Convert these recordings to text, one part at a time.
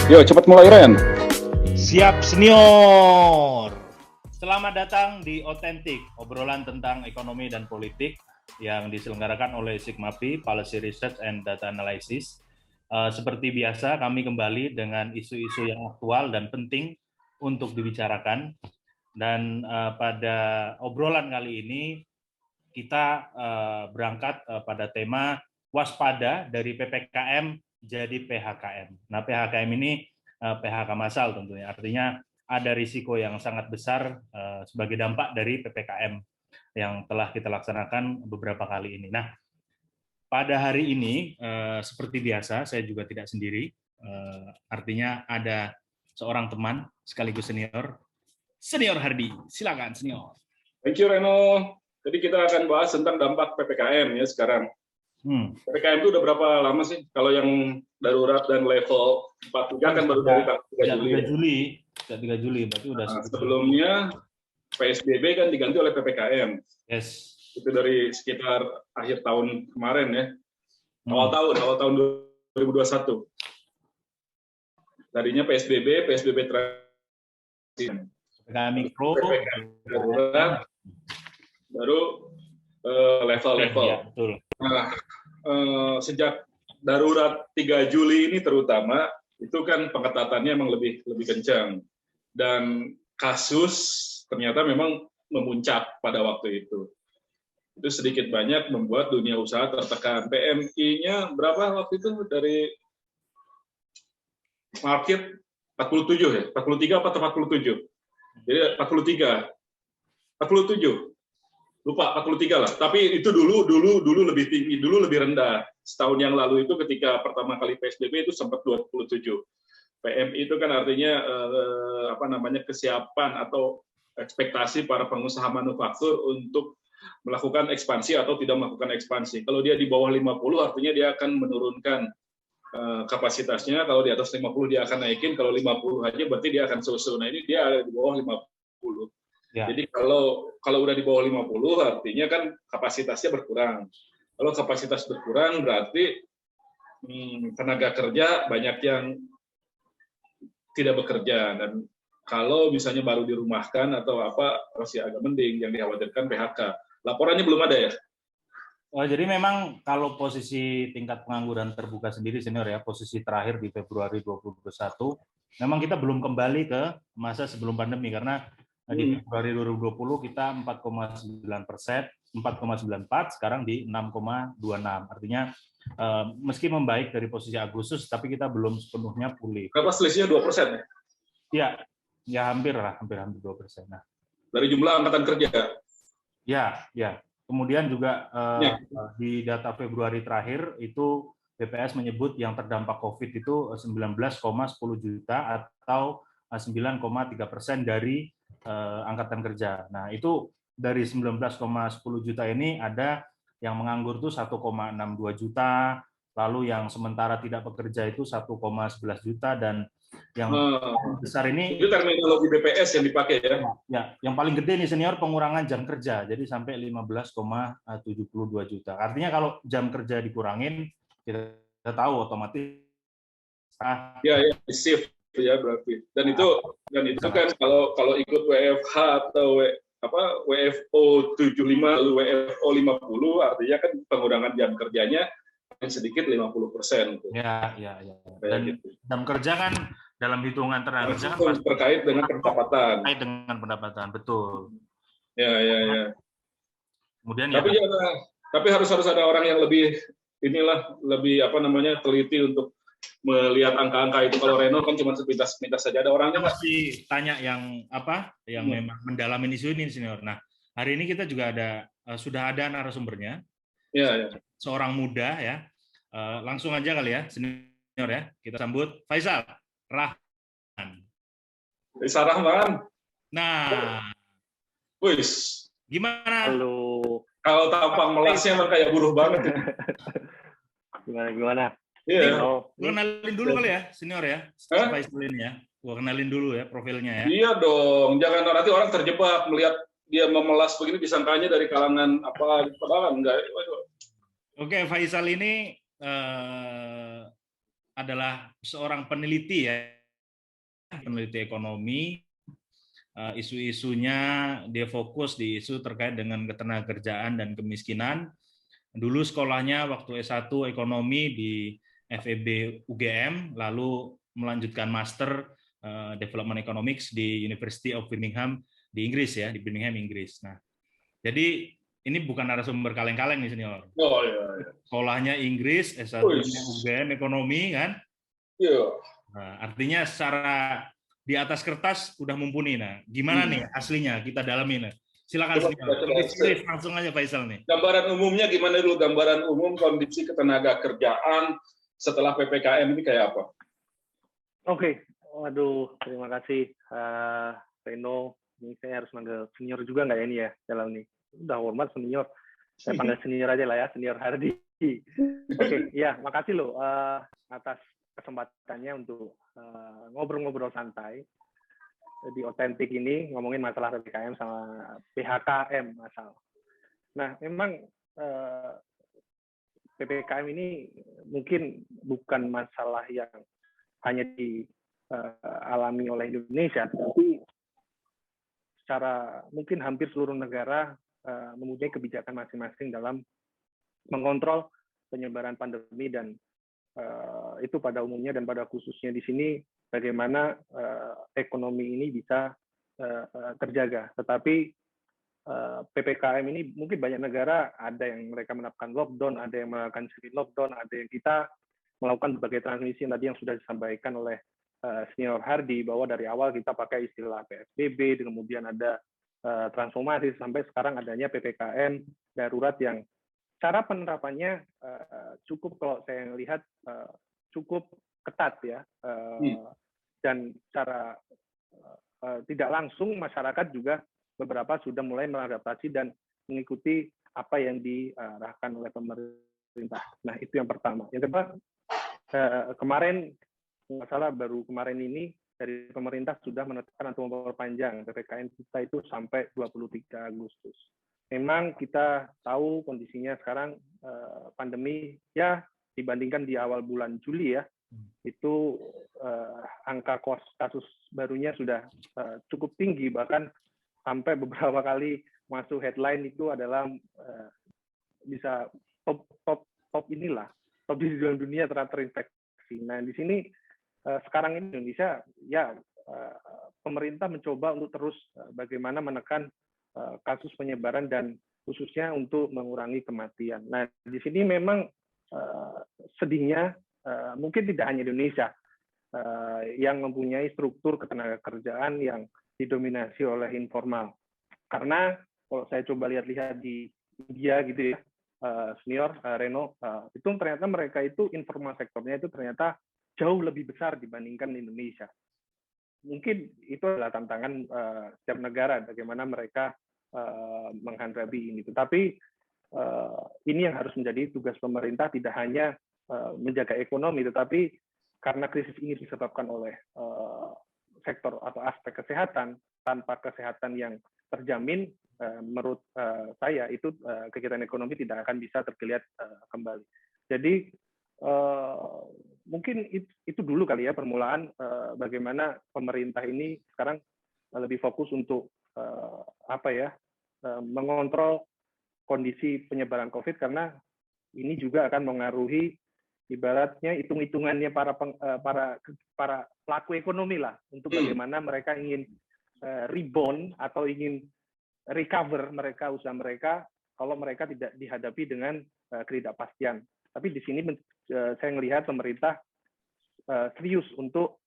Yo, cepat mulai Ren. Siap senior. Selamat datang di Otentik, obrolan tentang ekonomi dan politik yang diselenggarakan oleh Sigmapi, Policy Research and Data Analysis. Seperti biasa, kami kembali dengan isu-isu yang aktual dan penting untuk dibicarakan. Dan pada obrolan kali ini, kita berangkat pada tema waspada dari PPKM jadi PHKM. Nah, PHKM ini PHK massal tentunya, artinya ada risiko yang sangat besar sebagai dampak dari PPKM yang telah kita laksanakan beberapa kali ini. Nah, pada hari ini seperti biasa saya juga tidak sendiri, artinya ada seorang teman sekaligus senior Hardi. Silakan senior. Thank you Reno. Jadi kita akan bahas tentang dampak PPKM ya sekarang. PPKM itu udah berapa lama sih? Kalau yang darurat dan level 4 kan baru dari 3 Juli. 3 Juli, berarti udah sebelumnya PSBB kan diganti oleh PPKM. Yes. Itu dari sekitar akhir tahun kemarin ya. Awal tahun 2021. Tadinya PSBB terakhir. PPKM mikro, darurat, baru level-level. Ya, betul. Nah, sejak darurat 3 Juli ini terutama, itu kan pengetatannya memang lebih kencang. Dan kasus ternyata memang memuncak pada waktu itu. Itu sedikit banyak membuat dunia usaha tertekan. PMI-nya berapa waktu itu dari market 47 ya? 43 atau 47? Jadi 43. 47. Lupa 43 lah. Tapi itu dulu lebih tinggi, dulu lebih rendah. Setahun yang lalu itu ketika pertama kali PSBB itu sempat 27. PMI itu kan artinya kesiapan atau ekspektasi para pengusaha manufaktur untuk melakukan ekspansi atau tidak melakukan ekspansi. Kalau dia di bawah 50 artinya dia akan menurunkan kapasitasnya. Kalau di atas 50 dia akan naikin, kalau 50 aja berarti dia akan susul. Nah, ini dia ada di bawah 50. Ya. Jadi kalau udah di bawah 50 artinya kan kapasitasnya berkurang. Kalau kapasitas berkurang berarti tenaga kerja banyak yang tidak bekerja, dan kalau misalnya baru dirumahkan atau apa masih agak mending. Yang dikhawatirkan PHK. Laporannya belum ada ya? Jadi memang kalau posisi tingkat pengangguran terbuka sendiri senior ya, posisi terakhir di Februari 2021, memang kita belum kembali ke masa sebelum pandemi karena di Februari 2020 kita 4,9%, 4,94, sekarang di 6,26. Artinya meski membaik dari posisi Agustus, tapi kita belum sepenuhnya pulih. Berapa selisihnya 2% ya? Ya hampir 2%. Nah, dari jumlah angkatan kerja? Ya. Kemudian juga di data Februari terakhir itu BPS menyebut yang terdampak COVID itu 19,10 juta atau 9,3% dari angkatan kerja. Nah, itu dari 19,10 juta ini ada yang menganggur tuh 1,62 juta, lalu yang sementara tidak bekerja itu 1,11 juta, dan yang besar ini itu terminologi BPS yang dipakai ya. Ya, yang paling gede nih senior pengurangan jam kerja, jadi sampai 15,72 juta. Artinya kalau jam kerja dikurangin, kita tahu otomatis ya shift ya berarti. Dan itu kan kalau ikut WFH atau WFO 75 lalu WFO 50 artinya kan pengurangan jam kerjanya paling sedikit 50%. Ya. Dan jam kerja kan dalam hitungan tenaga kerja kan terkait dengan pendapatan. Terkait dengan pendapatan, betul. Ya. Kemudian tapi harus ada orang yang lebih teliti untuk melihat angka-angka itu. Kalau Reno kan cuma sepintas saja, ada orangnya nggak? Masih tanya yang memang mendalamin isu ini senior. Nah, hari ini kita juga sudah ada narasumbernya. Ya. Seorang muda ya. Langsung aja kali ya senior ya. Kita sambut Faisal Rahman. Nah, wis. Gimana? Halo. Kalau tampang melasnya emang kayak buruh banget. Gimana? Iya. Gue kenalin dulu kali ya, senior ya. Faisal ini ya. Gue kenalin dulu ya profilnya ya. Iya dong. Jangan nanti orang terjebak melihat dia memelas begini disangkanya dari kalangan apa, padahal enggak. Oke, Faisal ini adalah seorang peneliti ya peneliti ekonomi. Isu-isunya dia fokus di isu terkait dengan ketenagakerjaan dan kemiskinan. Dulu sekolahnya waktu S1 ekonomi di FEB UGM, lalu melanjutkan master Development Economics di University of Birmingham di Inggris ya, di Birmingham, Inggris. Nah, jadi ini bukan narasumber kaleng-kaleng nih senior. Oh iya. Sekolahnya Inggris, S1-nya UGM ekonomi kan? Iya. Nah, artinya secara di atas kertas udah mumpuni. Nah, gimana nih aslinya kita dalamin? Silakan senior. Langsung aja Faisal nih. Gambaran umumnya gimana dulu? Gambaran umum kondisi ketenaga kerjaan setelah PPKM ini kayak apa? Oke. Waduh, terima kasih Reno. Ini saya harus manggil senior juga nggak ya ini ya dalam nih? Udah hormat senior. Saya panggil senior aja lah ya, senior Hardi. Oke, ya makasih loh atas kesempatannya untuk ngobrol-ngobrol santai di Otentik ini ngomongin masalah PPKM sama PHKM masalah. Nah, memang PPKM ini mungkin bukan masalah yang hanya dialami oleh Indonesia, tapi secara mungkin hampir seluruh negara mempunyai kebijakan masing-masing dalam mengontrol penyebaran pandemi dan itu pada umumnya dan pada khususnya di sini bagaimana ekonomi ini bisa terjaga. Tetapi PPKM ini mungkin banyak negara ada yang mereka menerapkan lockdown, ada yang melakukan semi lockdown, ada yang kita melakukan berbagai transmisi yang tadi yang sudah disampaikan oleh senior Hardi bahwa dari awal kita pakai istilah PSBB, kemudian ada transformasi sampai sekarang adanya PPKM darurat yang cara penerapannya cukup kalau saya lihat cukup ketat ya dan cara tidak langsung masyarakat juga beberapa sudah mulai beradaptasi dan mengikuti apa yang diarahkan oleh pemerintah. Nah itu yang pertama. Yang kedua kemarin masalah baru kemarin ini dari pemerintah sudah menetapkan atau memperpanjang PPKM kita itu sampai 23 Agustus. Memang kita tahu kondisinya sekarang pandemi ya dibandingkan di awal bulan Juli ya itu angka kasus barunya sudah cukup tinggi, bahkan sampai beberapa kali masuk headline itu adalah bisa top inilah top di dunia terinfeksi. Nah di sini sekarang ini Indonesia ya pemerintah mencoba untuk terus bagaimana menekan kasus penyebaran dan khususnya untuk mengurangi kematian. Nah, di sini memang sedihnya mungkin tidak hanya Indonesia yang mempunyai struktur ketenagakerjaan yang didominasi oleh informal. Karena kalau saya coba lihat-lihat di India gitu ya, senior Reno, itu ternyata mereka itu informal sektornya itu ternyata jauh lebih besar dibandingkan Indonesia. Mungkin itu adalah tantangan setiap negara bagaimana mereka menghadapi ini. Tetapi ini yang harus menjadi tugas pemerintah, tidak hanya menjaga ekonomi, tetapi karena krisis ini disebabkan oleh sektor atau aspek kesehatan, tanpa kesehatan yang terjamin, menurut saya itu kegiatan ekonomi tidak akan bisa tergeliat kembali. Jadi mungkin itu dulu kali ya permulaan bagaimana pemerintah ini sekarang lebih fokus untuk mengontrol kondisi penyebaran COVID, karena ini juga akan mengaruhi ibaratnya hitung-hitungannya para pelaku ekonomi lah untuk bagaimana mereka ingin rebound atau ingin recover mereka usaha mereka kalau mereka tidak dihadapi dengan ketidakpastian. Tapi di sini saya melihat pemerintah serius untuk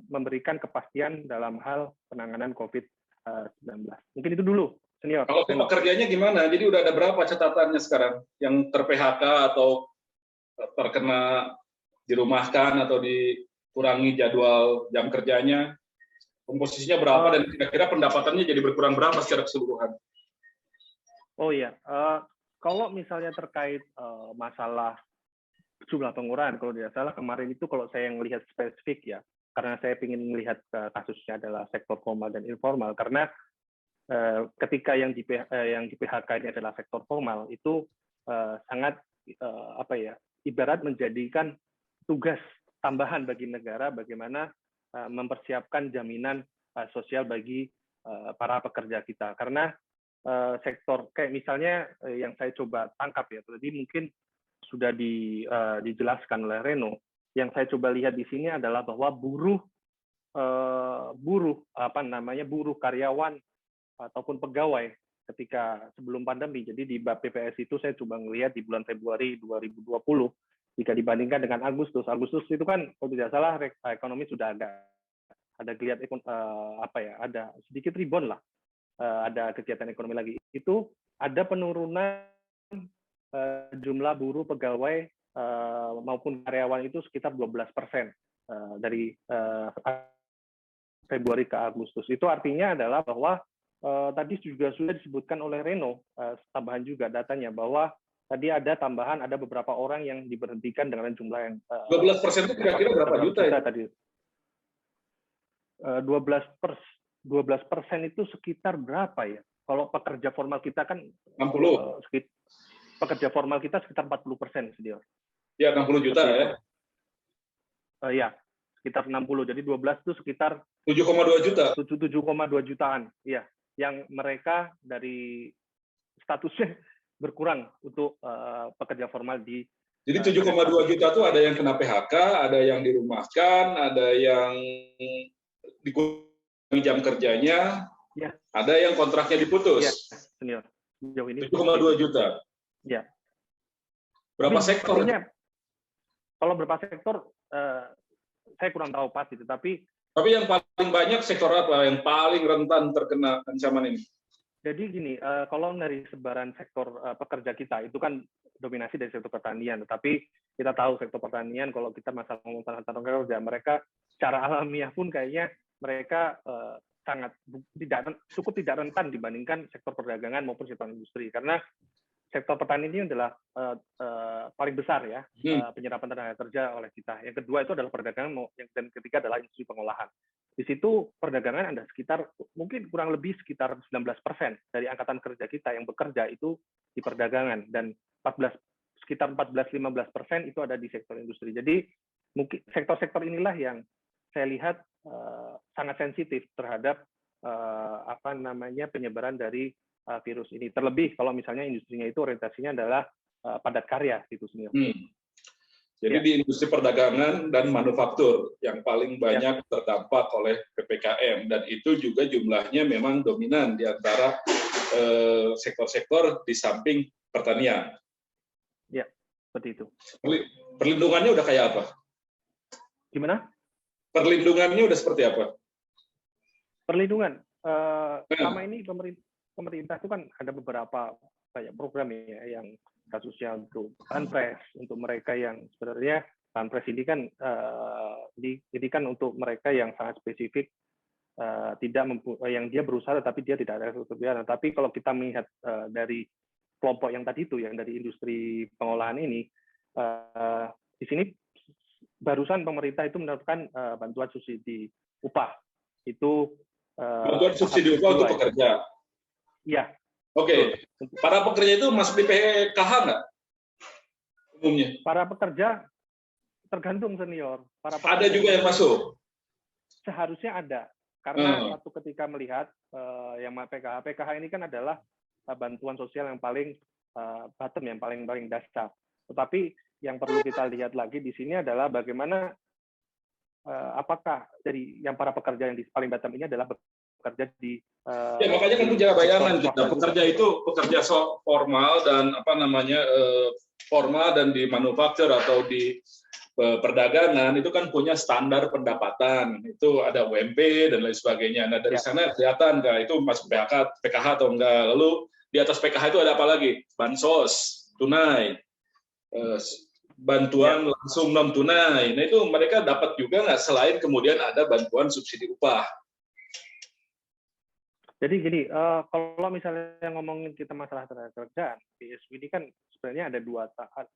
memberikan kepastian dalam hal penanganan COVID-19. Mungkin itu dulu, senior. Kalau pekerjaannya gimana? Jadi udah ada berapa catatannya sekarang yang ter-PHK atau terkena dirumahkan atau dikurangi jadwal jam kerjanya? Komposisinya berapa dan kira-kira pendapatannya jadi berkurang berapa secara keseluruhan? Oh iya, kalau misalnya terkait masalah jumlah pengurangan, kalau tidak salah kemarin itu kalau saya yang melihat spesifik ya, karena saya ingin melihat kasusnya adalah sektor formal dan informal, karena ketika yang di PHK ini adalah sektor formal itu sangat ibarat menjadikan tugas tambahan bagi negara bagaimana mempersiapkan jaminan sosial bagi para pekerja kita. Karena sektor kayak misalnya yang saya coba tangkap ya, tadi mungkin sudah dijelaskan oleh Reno. Yang saya coba lihat di sini adalah bahwa buruh karyawan ataupun pegawai ketika sebelum pandemi. Jadi di BPS itu saya coba melihat di bulan Februari 2020 jika dibandingkan dengan Agustus. Agustus itu kan kalau tidak salah ekonomi sudah ada kelihatan ada sedikit rebound lah. Ada kegiatan ekonomi lagi. Itu ada penurunan jumlah buruh pegawai maupun karyawan itu sekitar 12% dari Februari ke Agustus. Itu artinya adalah bahwa tadi juga sudah disebutkan oleh Reno, tambahan juga datanya bahwa tadi ada beberapa orang yang diberhentikan dengan jumlah yang 12% itu kira-kira berapa juta ya? Tadi 12% itu sekitar berapa ya? Kalau pekerja formal kita kan 60. Pekerja formal kita sekitar 40%, Senior. Ya, 60 juta ya. Ya, sekitar 60. Jadi 12 itu sekitar 7,2 juta. 7,2 jutaan. Iya, yang mereka dari statusnya berkurang untuk pekerja formal di. Jadi 7,2 juta itu ada yang kena PHK, ada yang dirumahkan, ada yang dikurangi jam kerjanya, ya. Ada yang kontraknya diputus. Ya, Senior. Sejauh ini 7,2 juta. Ya. Berapa sektor? Kalau berapa sektor, saya kurang tahu pasti. Tapi yang paling banyak sektor apa yang paling rentan terkena ancaman ini? Jadi gini, kalau dari sebaran sektor pekerja kita itu kan dominasi dari sektor pertanian. Tetapi kita tahu sektor pertanian kalau kita masalah ngomong tentang kerja, mereka secara alamiah pun kayaknya mereka cukup tidak rentan dibandingkan sektor perdagangan maupun sektor industri. Karena sektor pertanian ini adalah paling besar ya penyerapan tenaga kerja oleh kita. Yang kedua itu adalah perdagangan, dan ketiga adalah industri pengolahan. Di situ perdagangan ada sekitar mungkin kurang lebih sekitar 19% dari angkatan kerja kita yang bekerja itu di perdagangan, dan sekitar 14-15% itu ada di sektor industri. Jadi mungkin sektor-sektor inilah yang saya lihat sangat sensitif terhadap penyebaran dari virus ini. Terlebih kalau misalnya industrinya itu orientasinya adalah padat karya gitu Senior. Jadi di industri perdagangan dan manufaktur yang paling banyak terdampak oleh PPKM, dan itu juga jumlahnya memang dominan di antara sektor-sektor di samping pertanian. Ya, seperti itu. Perlindungannya udah kayak apa? Gimana? Perlindungannya udah seperti apa? Perlindungan selama ini pemerintah itu kan ada beberapa program ya yang kasusnya untuk Banpres, untuk mereka yang sebenarnya Banpres ini kan untuk mereka yang sangat spesifik, yang dia berusaha tapi dia tidak ada kebijakan. Tapi kalau kita melihat dari kelompok yang tadi itu, yang dari industri pengolahan ini, di sini barusan pemerintah itu menerapkan bantuan subsidi upah. Itu bantuan subsidi upah untuk pekerja. Iya. Oke. Para pekerja itu masuk di PKH nggak? Umumnya. Para pekerja tergantung Senior. Ada juga yang masuk. Seharusnya ada. Karena satu ketika melihat yang PKH ini kan adalah bantuan sosial yang paling bottom, yang paling dasar. Tetapi yang perlu kita lihat lagi di sini adalah bagaimana apakah dari yang para pekerja yang di paling bottom ini adalah bekerja di ya makanya kan punya bayangan kita pekerja itu pekerja formal dan formal dan di manufaktur atau di perdagangan itu kan punya standar pendapatan, itu ada UMP dan lain sebagainya. Nah dari sana kelihatan nggak itu masuk PKH atau enggak. Lalu di atas PKH itu ada apa lagi? Bansos, tunai, bantuan langsung non tunai. Nah itu mereka dapat juga nggak selain kemudian ada bantuan subsidi upah. Jadi gini, kalau misalnya ngomongin kita masalah tenaga kerjaan, PSW ini kan sebenarnya ada dua tahap.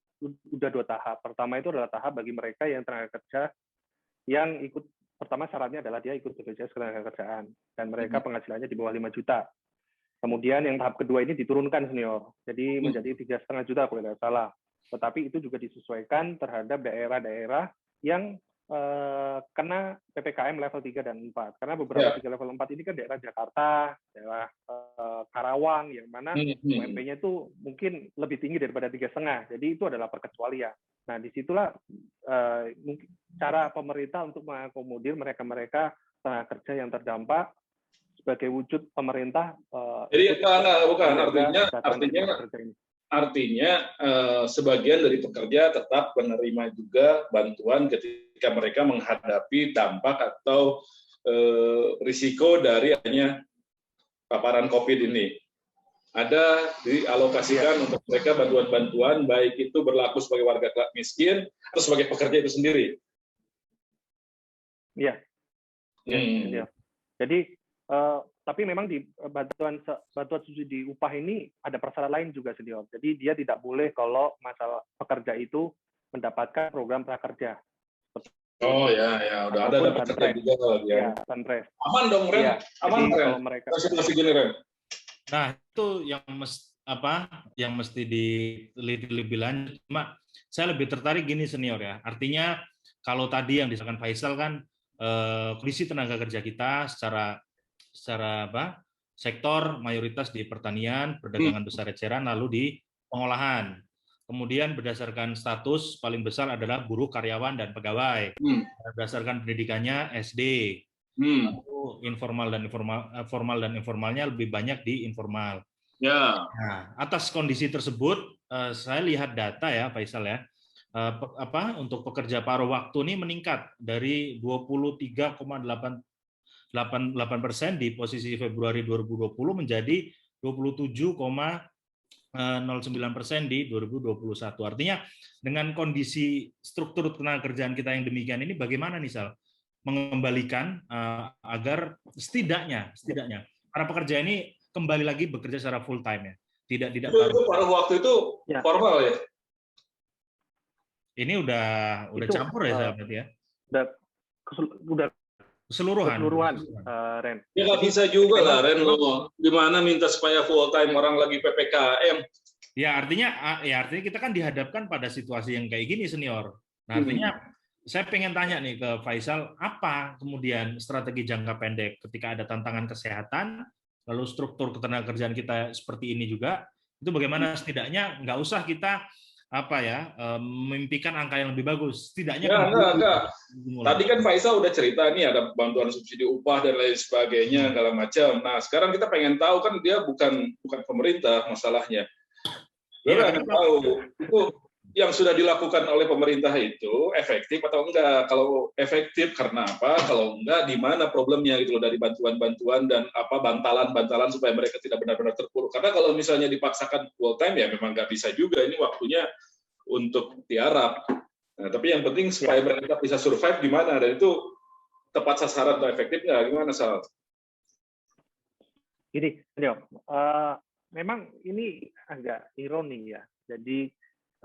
Pertama itu adalah tahap bagi mereka yang tenaga kerja yang ikut, pertama syaratnya adalah dia ikut BPJS ketenaga kerjaan dan mereka penghasilannya di bawah 5 juta. Kemudian yang tahap kedua ini diturunkan Senior, jadi menjadi 3,5 juta kalau tidak salah. Tetapi itu juga disesuaikan terhadap daerah-daerah yang kena PPKM level 3 dan 4. Karena beberapa Ya. 3 level 4 ini kan daerah Jakarta, daerah Karawang, yang mana UMP-nya itu mungkin lebih tinggi daripada 3,5. Jadi itu adalah perkecualian. Nah, disitulah mungkin cara pemerintah untuk mengakomodir mereka-mereka tenaga kerja yang terdampak sebagai wujud pemerintah. Jadi bukan artinya sebagian dari pekerja tetap menerima juga bantuan ketika mereka menghadapi dampak atau risiko dari adanya paparan COVID ini. Ada dialokasikan untuk mereka bantuan-bantuan, baik itu berlaku sebagai warga miskin atau sebagai pekerja itu sendiri. Iya. Jadi tapi memang di bantuan subsidi upah ini ada persyaratan lain juga, Senior. Jadi dia tidak boleh kalau masalah pekerja itu mendapatkan program prakerja. Oh ya, udah ada pekerja juga ya. Banpres. Aman dong, Ren. Ya, aman, Ren. Kalau mereka situasi gini, Ren. Nah, itu yang mesti diteliti lebih lanjut. Cuma saya lebih tertarik gini, Senior ya. Artinya kalau tadi yang disampaikan Faisal kan kondisi tenaga kerja kita secara sektor mayoritas di pertanian, perdagangan besar eceran, lalu di pengolahan. Kemudian berdasarkan status paling besar adalah buruh, karyawan, dan pegawai. Berdasarkan pendidikannya SD. Lalu formal dan informalnya lebih banyak di informal. Ya. Nah, atas kondisi tersebut, saya lihat data ya, Faisal ya. Untuk pekerja paruh waktu ini meningkat dari 23,88% di posisi Februari 2020 menjadi 27,09% di 2021. Artinya dengan kondisi struktur tenaga kerjaan kita yang demikian ini, bagaimana nih Sal mengembalikan agar setidaknya para pekerja ini kembali lagi bekerja secara full time ya, tidak paruh waktu itu formal ya? Ini udah campur ya Sal berarti ya? Udah keseluruhan, Ren. Ya nggak bisa juga lah, Ren. Lo gimana minta supaya full time orang lagi PPKM? Ya artinya kita kan dihadapkan pada situasi yang kayak gini, Senior. Nah artinya saya pengen tanya nih ke Faisal, apa kemudian strategi jangka pendek ketika ada tantangan kesehatan, lalu struktur ketenagakerjaan kita seperti ini juga, itu bagaimana setidaknya nggak usah kita memimpikan angka yang lebih bagus, setidaknya enggak. Tadi kan Faisal udah cerita nih ada bantuan subsidi upah dan lain sebagainya segala macam. Nah sekarang kita pengen tahu, kan dia bukan pemerintah masalahnya. Dia pengen tahu itu yang sudah dilakukan oleh pemerintah itu efektif atau enggak. Kalau efektif karena apa? Kalau enggak, di mana problemnya gitu loh, dari bantuan-bantuan dan bantalan-bantalan supaya mereka tidak benar-benar terpuruk. Karena kalau misalnya dipaksakan full time ya memang nggak bisa juga. Ini waktunya untuk tiarap. Nah, tapi yang penting supaya mereka bisa survive gimana, dan itu tepat sasaran atau efektif nggak? Gimana, Sal? Gini, memang ini agak ironi ya. Jadi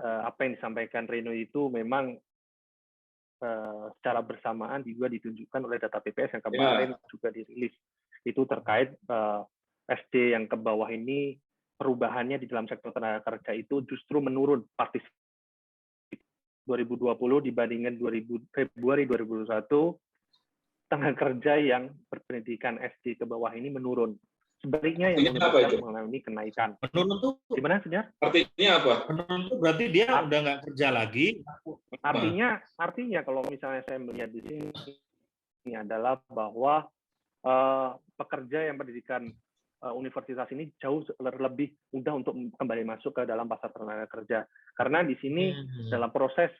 apa yang disampaikan Reno itu memang secara bersamaan juga ditunjukkan oleh data BPS yang kemarin juga dirilis. Itu terkait SD yang ke bawah ini, perubahannya di dalam sektor tenaga kerja itu justru menurun partisipasi 2020 dibandingkan Februari 2021, tenaga kerja yang berpendidikan SD ke bawah ini menurun. Sebaliknya yang mengalami kenaikan. Menurun tuh gimana, Senyar? Artinya apa? Menurun tuh berarti dia udah nggak kerja lagi. Artinya kalau misalnya saya melihat di sini ini adalah bahwa pekerja yang pendidikan universitas ini jauh lebih mudah untuk kembali masuk ke dalam pasar tenaga kerja. Karena di sini dalam proses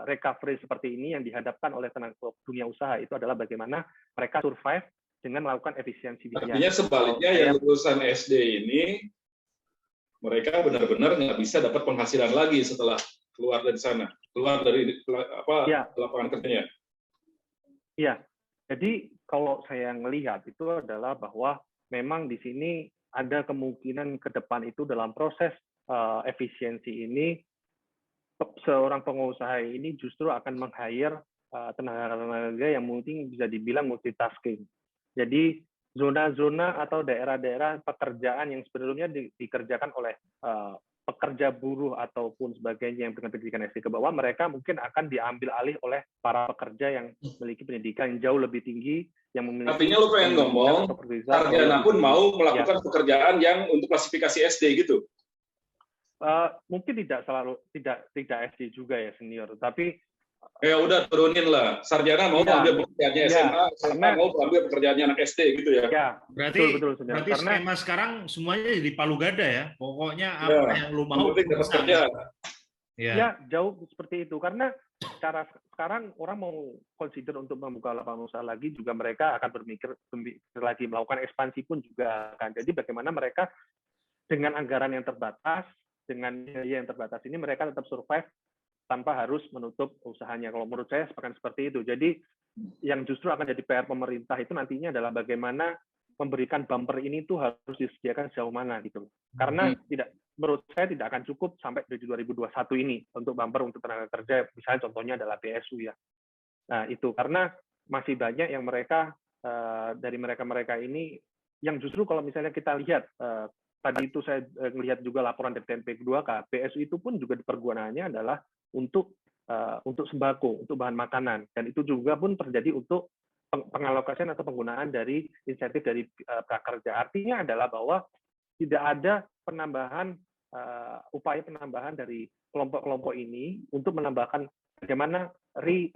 recovery seperti ini yang dihadapkan oleh tenaga dunia usaha itu adalah bagaimana mereka survive dengan melakukan efisiensi biaya. Artinya sebaliknya yang lulusan SD ini mereka benar-benar nggak bisa dapat penghasilan lagi setelah keluar dari sana, keluar dari lapangan kerjanya. Iya. Jadi kalau saya melihat itu adalah bahwa memang di sini ada kemungkinan ke depan itu dalam proses efisiensi ini seorang pengusaha ini justru akan meng-hire tenaga yang mungkin bisa dibilang multitasking. Jadi zona-zona atau daerah-daerah pekerjaan yang sebelumnya dikerjakan oleh pekerja buruh ataupun sebagainya yang dengan pendidikan SD ke bawah, mereka mungkin akan diambil alih oleh para pekerja yang memiliki pendidikan yang jauh lebih tinggi, yang memiliki Artinya lu pengen ngomong, sarjana pun mau melakukan pekerjaan yang untuk klasifikasi SD gitu? Mungkin tidak selalu tidak SD juga ya senior, tapi ya udah turunin lah, sarjana mau ambil pekerjaannya SMA, SMA mau ambil pekerjaannya anak SD gitu ya? Ya, berarti betul, senior. Berarti karena skema sekarang semuanya jadi palu gada ya, pokoknya apa yang lu mau kerja. Ya, jauh seperti itu, karena cara sekarang orang mau consider untuk membuka lapangan usaha lagi, juga mereka akan berpikir lagi, melakukan ekspansi pun juga akan. Jadi bagaimana mereka dengan anggaran yang terbatas, dengan biaya yang terbatas ini, mereka tetap survive tanpa harus menutup usahanya. Kalau menurut saya akan seperti itu. Jadi yang justru akan jadi PR pemerintah itu nantinya adalah bagaimana memberikan bumper ini tuh harus disediakan sejauh mana gitu. Karena menurut saya tidak akan cukup sampai di 2021 ini untuk bumper untuk tenaga kerja. Misalnya contohnya adalah BSU ya. Nah itu karena masih banyak yang mereka dari mereka ini yang justru kalau misalnya kita lihat tadi itu saya melihat juga laporan dari TNP2K, BSU itu pun juga pergunaannya adalah untuk sembako, untuk bahan makanan, dan itu juga pun terjadi untuk pengalokasian atau penggunaan dari insentif dari prakerja. Artinya adalah bahwa tidak ada penambahan upaya penambahan dari kelompok-kelompok ini untuk menambahkan bagaimana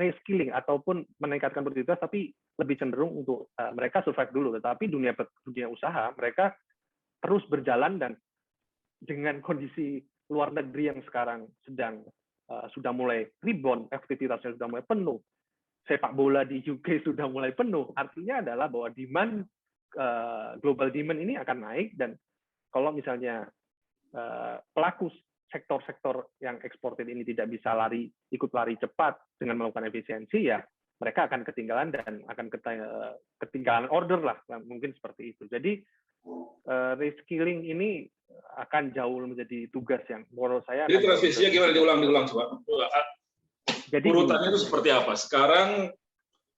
reskilling ataupun meningkatkan produktivitas, tapi lebih cenderung untuk mereka survive dulu. Tetapi dunia usaha mereka terus berjalan, dan dengan kondisi luar negeri yang sekarang sedang sudah mulai rebound, aktivitasnya sudah mulai penuh, sepak bola di UK sudah mulai penuh, artinya adalah bahwa demand global demand ini akan naik, dan kalau misalnya pelaku sektor-sektor yang eksportir ini tidak bisa ikut lari cepat dengan melakukan efisiensi, ya mereka akan ketinggalan dan akan ketinggalan order lah, mungkin seperti itu. Jadi reskilling ini akan jauh menjadi tugas yang menurut saya. Jadi transisinya gimana, diulang coba. Jadi urutannya itu seperti apa? Sekarang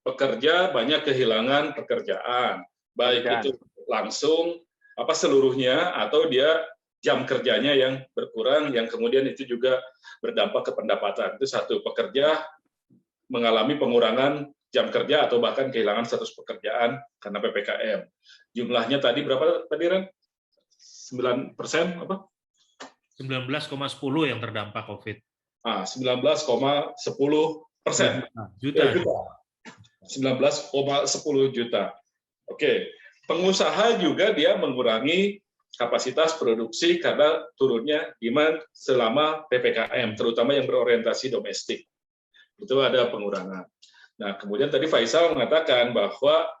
pekerja banyak kehilangan pekerjaan, baik itu langsung apa seluruhnya atau dia jam kerjanya yang berkurang, yang kemudian itu juga berdampak ke pendapatan. Itu satu, pekerja mengalami pengurangan jam kerja atau bahkan kehilangan status pekerjaan karena PPKM. Jumlahnya tadi berapa tadi Ren? 9% apa? 19,10 yang terdampak COVID. 19,10%. Juta. 19,10 juta. Oke, pengusaha juga dia mengurangi kapasitas produksi karena turunnya demand selama PPKM, terutama yang berorientasi domestik. Itu ada pengurangan. Nah, kemudian tadi Faisal mengatakan bahwa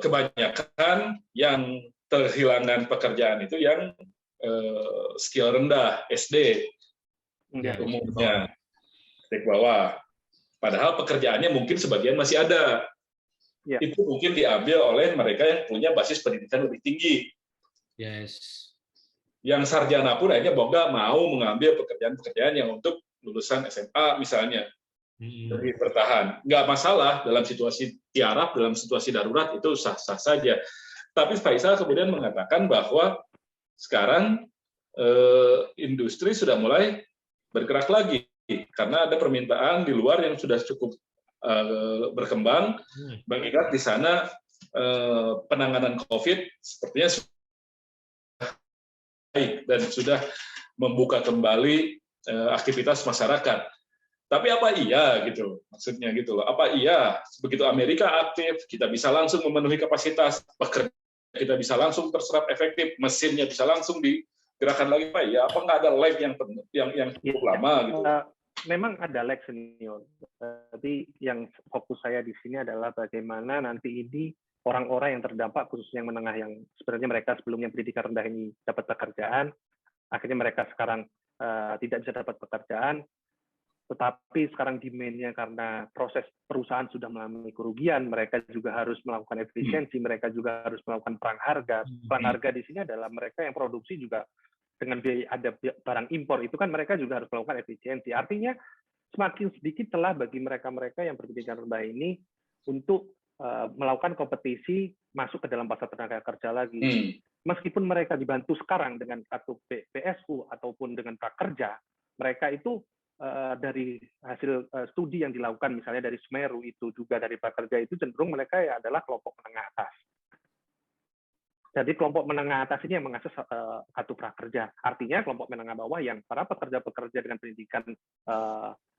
kebanyakan yang kehilangan pekerjaan itu yang skill rendah, SD umumnya, di bawah. Padahal pekerjaannya mungkin sebagian masih ada. Ya. Itu mungkin diambil oleh mereka yang punya basis pendidikan lebih tinggi. Yes. Yang sarjana pun akhirnya boga mau mengambil pekerjaan-pekerjaan yang untuk lulusan SMA misalnya. Jadi bertahan. Nggak masalah dalam situasi tiarap, dalam situasi darurat itu sah-sah saja. Tapi Faisal kemudian mengatakan bahwa sekarang industri sudah mulai bergerak lagi karena ada permintaan di luar yang sudah cukup berkembang, mengingat di sana penanganan COVID sepertinya sudah baik dan sudah membuka kembali aktivitas masyarakat. Tapi apa iya gitu, maksudnya gitu loh. Apa iya begitu Amerika aktif, kita bisa langsung memenuhi kapasitas pekerja, kita bisa langsung terserap efektif, mesinnya bisa langsung digerakkan lagi, Pak? Ya, apa nggak ada lag yang cukup lama gitu? Memang ada lag senior. Tapi yang fokus saya di sini adalah bagaimana nanti ini orang-orang yang terdampak, khususnya yang menengah, yang sebenarnya mereka sebelumnya pendidikan rendah ini dapat pekerjaan, akhirnya mereka sekarang tidak bisa dapat pekerjaan, tetapi sekarang demand-nya karena proses perusahaan sudah mengalami kerugian, mereka juga harus melakukan efisiensi, mereka juga harus melakukan perang harga. Perang harga di sini adalah mereka yang produksi juga dengan biaya ada barang impor, itu kan mereka juga harus melakukan efisiensi. Artinya semakin sedikit celah bagi mereka-mereka yang berpendidikan rendah ini untuk melakukan kompetisi masuk ke dalam pasar tenaga kerja lagi. meskipun mereka dibantu sekarang dengan kartu PSU ataupun dengan prakerja, mereka itu dari hasil studi yang dilakukan misalnya dari Semeru itu juga dari prakerja itu cenderung mereka ya adalah kelompok menengah atas. Jadi kelompok menengah atas ini yang mengakses kartu prakerja. Artinya kelompok menengah bawah yang para pekerja-pekerja dengan pendidikan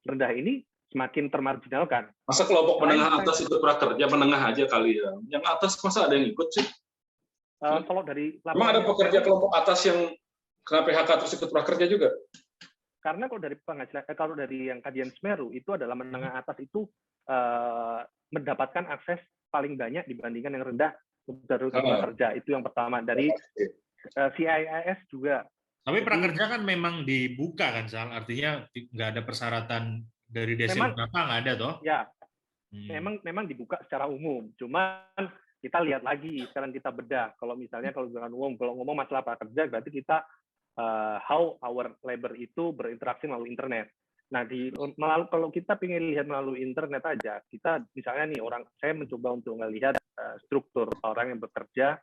rendah ini semakin termarginalkan. Masa kelompok menengah atas itu prakerja menengah aja kali ya? Yang atas masa ada yang ikut sih? Kalau dari memang ada pekerja kelompok atas yang kena PHK terus ikut prakerja juga? Karena kalau dari yang kajian Semeru itu adalah menengah atas itu mendapatkan akses paling banyak dibandingkan yang rendah dari prakerja. Itu yang pertama. Dari CIIS juga. Tapi prakerja kan memang dibuka kan, Sal? Artinya nggak ada persyaratan dari desil berapa, nggak ada toh? Ya, memang dibuka secara umum. Cuman kita lihat lagi, sekarang kita bedah. Kalau misalnya kalau ngomong masalah prakerja, berarti kita how our labor itu berinteraksi melalui internet. Nah, kalau kita ingin lihat melalui internet aja, kita misalnya nih saya mencoba untuk melihat struktur orang yang bekerja,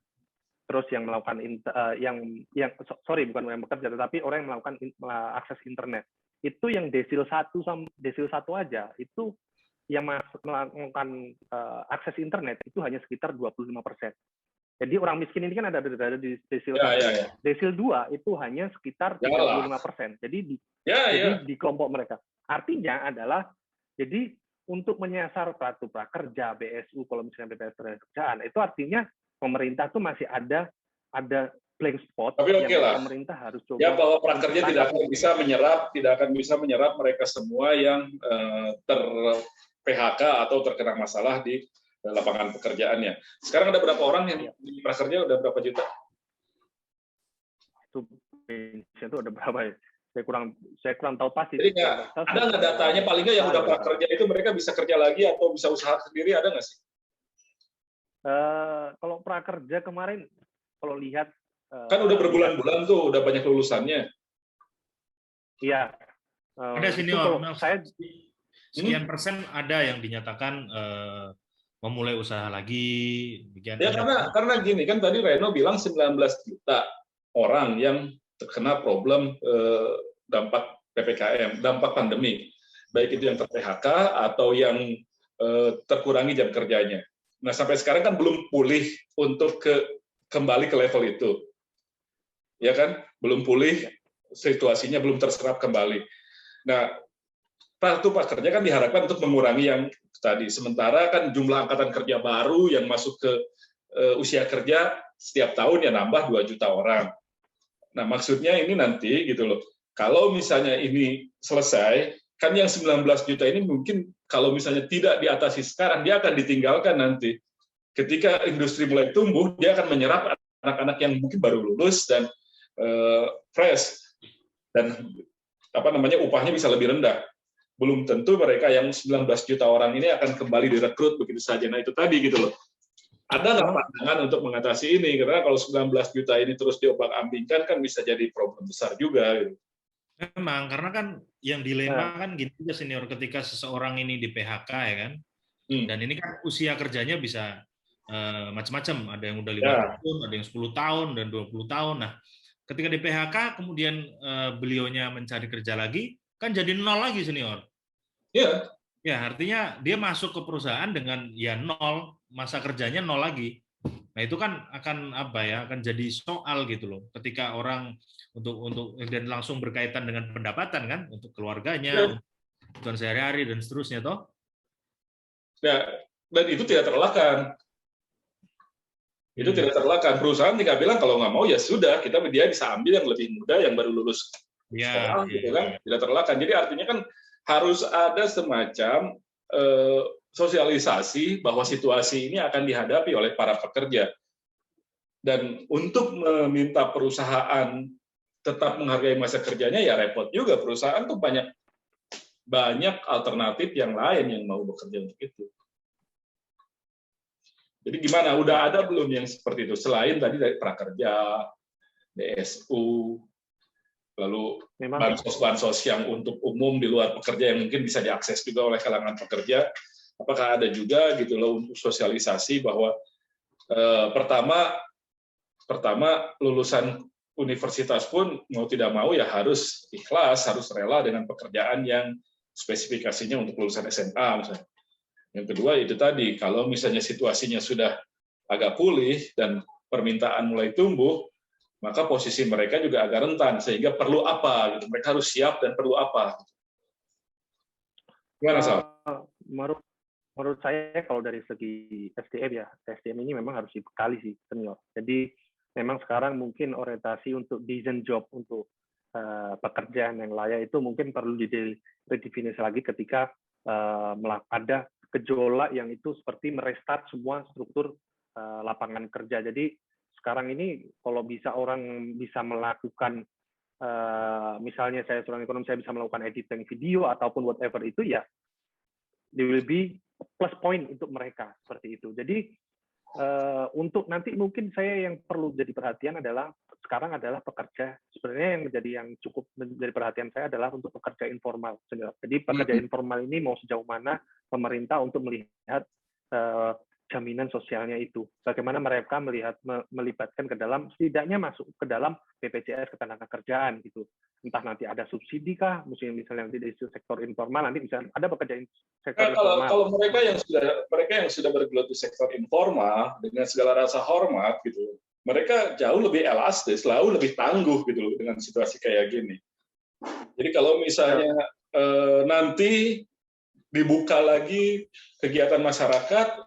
terus yang melakukan bukan yang bekerja, tetapi orang yang melakukan akses internet. Itu yang desil 1 aja, itu yang melakukan akses internet itu hanya sekitar 25%. Jadi orang miskin ini kan ada di desil 1. Desil 2 itu hanya sekitar 35%. Jadi di kelompok mereka. Artinya adalah, jadi untuk menyasar kartu prakerja, BSU, kalau misalnya BPJS Ketenagakerjaan, itu artinya pemerintah tuh masih ada blank spot. Tapi yang pemerintah harus coba. Ya, bahwa prakerja tidak akan bisa menyerap mereka semua yang ter-PHK atau terkena masalah di lapangan pekerjaannya. Sekarang ada berapa orang yang di prakerja, udah berapa juta? Itu ada berapa ya? Saya kurang tahu pasti. Jadi ada nggak datanya, paling nggak yang udah prakerja itu mereka bisa kerja lagi atau bisa usaha sendiri, ada nggak sih? Kalau prakerja kemarin, kalau lihat kan udah berbulan-bulan tuh, udah banyak lulusannya. Iya. Ada senior, sekian persen ada yang dinyatakan memulai usaha lagi. Ya karena gini kan tadi Reno bilang 19 juta orang yang terkena problem dampak PPKM, dampak pandemi, baik itu yang ter-PHK atau yang terkurangi jam kerjanya. Nah sampai sekarang kan belum pulih untuk kembali ke level itu, ya kan? Belum pulih, situasinya belum terserap kembali. Nah kartu prakerja kan diharapkan untuk mengurangi yang tadi. Sementara kan jumlah angkatan kerja baru yang masuk ke usia kerja setiap tahun ya nambah 2 juta orang. Nah, maksudnya ini nanti gitu loh. Kalau misalnya ini selesai, kan yang 19 juta ini mungkin kalau misalnya tidak diatasi sekarang, dia akan ditinggalkan nanti. Ketika industri mulai tumbuh, dia akan menyerap anak-anak yang mungkin baru lulus dan fresh, dan upahnya bisa lebih rendah. Belum tentu mereka yang 19 juta orang ini akan kembali direkrut begitu saja. Nah itu tadi gitu loh. Ada nggak pandangan untuk mengatasi ini? Karena kalau 19 juta ini terus diobak-ambingkan kan bisa jadi problem besar juga. Gitu. Memang, karena kan yang dilema kan gitu ya senior, ketika seseorang ini di PHK ya kan, dan ini kan usia kerjanya bisa macam-macam. Ada yang udah 5 tahun, ada yang 10 tahun, dan 20 tahun. Nah, ketika di PHK kemudian beliaunya mencari kerja lagi, kan jadi 0 lagi senior. Iya. Ya, artinya dia masuk ke perusahaan dengan ya 0, masa kerjanya 0 lagi. Nah, itu kan akan akan jadi soal gitu loh. Ketika orang untuk dan langsung berkaitan dengan pendapatan kan, untuk keluarganya, untuk sehari-hari dan seterusnya toh. Ya, dan itu tidak terelakkan. Itu tidak terelakkan. Perusahaan tinggal bilang kalau nggak mau ya sudah, dia bisa ambil yang lebih muda yang baru lulus sekolah, gitu kan, tidak terelakkan. Jadi artinya kan harus ada semacam sosialisasi bahwa situasi ini akan dihadapi oleh para pekerja. Dan untuk meminta perusahaan tetap menghargai masa kerjanya ya repot juga. Perusahaan tuh banyak alternatif yang lain yang mau bekerja untuk itu. Jadi gimana? Udah ada belum yang seperti itu? Selain tadi dari prakerja, DSU, lalu bansos-bansos yang untuk umum di luar pekerja yang mungkin bisa diakses juga oleh kalangan pekerja, apakah ada juga gitu loh untuk sosialisasi bahwa pertama pertama lulusan universitas pun mau tidak mau ya harus ikhlas, harus rela dengan pekerjaan yang spesifikasinya untuk lulusan SMA misalnya. Yang kedua itu tadi, kalau misalnya situasinya sudah agak pulih dan permintaan mulai tumbuh, maka posisi mereka juga agak rentan, sehingga perlu apa gitu. Mereka harus siap dan perlu apa. Gimana, Sal? Menurut saya kalau dari segi SDM ya, SDM ini memang harus dibekali sih senior. Jadi memang sekarang mungkin orientasi untuk decent job, untuk pekerjaan yang layak itu mungkin perlu didefinisi lagi ketika ada gejolak yang itu seperti merestart semua struktur lapangan kerja. Jadi sekarang ini kalau bisa orang bisa melakukan misalnya saya seorang ekonom, saya bisa melakukan editing video ataupun whatever itu ya, there will be plus point untuk mereka seperti itu. Jadi untuk nanti mungkin saya yang perlu jadi perhatian adalah sekarang adalah pekerja, sebenarnya yang cukup menjadi perhatian saya adalah untuk pekerja informal. Jadi pekerja informal ini mau sejauh mana pemerintah untuk melihat jaminan sosialnya itu, bagaimana mereka melibatkan ke dalam, setidaknya masuk ke dalam BPJS ketenagakerjaan gitu. Entah nanti ada subsidi kah, misalnya nanti dari sektor informal, nanti bisa ada pekerja sektor informal. Kalau mereka yang sudah bergelut di sektor informal dengan segala rasa hormat gitu, mereka jauh lebih elastis, jauh lebih tangguh gitu loh dengan situasi kayak gini. Jadi kalau misalnya nanti dibuka lagi kegiatan masyarakat,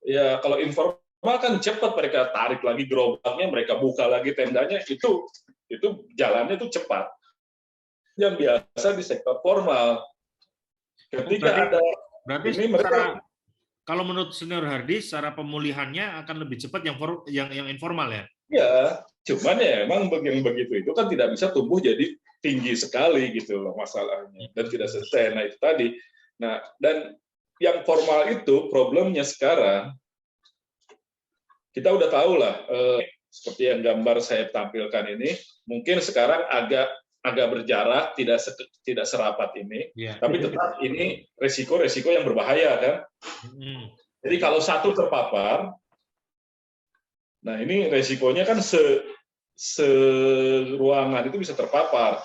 ya kalau informal kan cepat, mereka tarik lagi gerobaknya, mereka buka lagi tendanya, itu jalannya itu cepat. Yang biasa di sektor formal, ketika berarti ini mereka, kalau menurut Senior Hardy, secara pemulihannya akan lebih cepat yang informal ya? Ya, cuman ya emang yang begitu itu kan tidak bisa tumbuh jadi tinggi sekali gitu loh masalahnya, dan tidak selesai. Nah itu tadi. Nah, dan yang formal itu problemnya sekarang, kita udah tahu lah, seperti yang gambar saya tampilkan ini, mungkin sekarang agak berjarak, tidak serapat ini, tapi tetap ini resiko-resiko yang berbahaya kan. Jadi kalau satu terpapar, nah ini resikonya kan seruangan itu bisa terpapar.